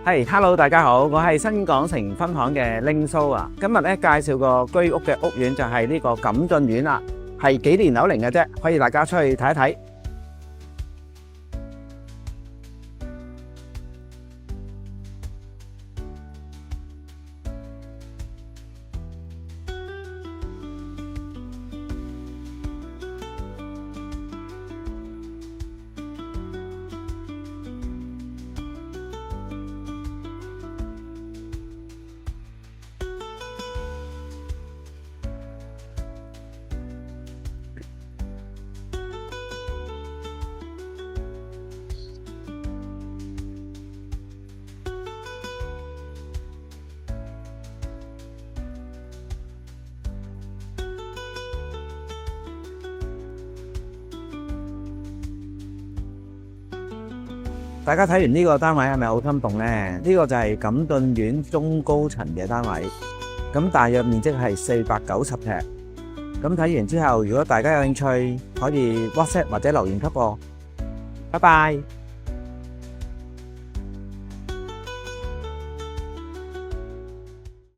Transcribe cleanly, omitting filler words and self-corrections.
Hello， 大家好，我係新港城分行嘅拎蘇啊。今日咧介紹個居屋嘅屋苑就係呢個錦駿苑啦，係幾年樓齡嘅啫，可以大家出去睇一睇。大家睇完呢個單位係咪好心動呢？呢個就係錦駿苑中高層嘅單位，咁大約面積係490尺。咁睇完之後，如果大家有興趣，可以 WhatsApp 或者留言給我。拜拜。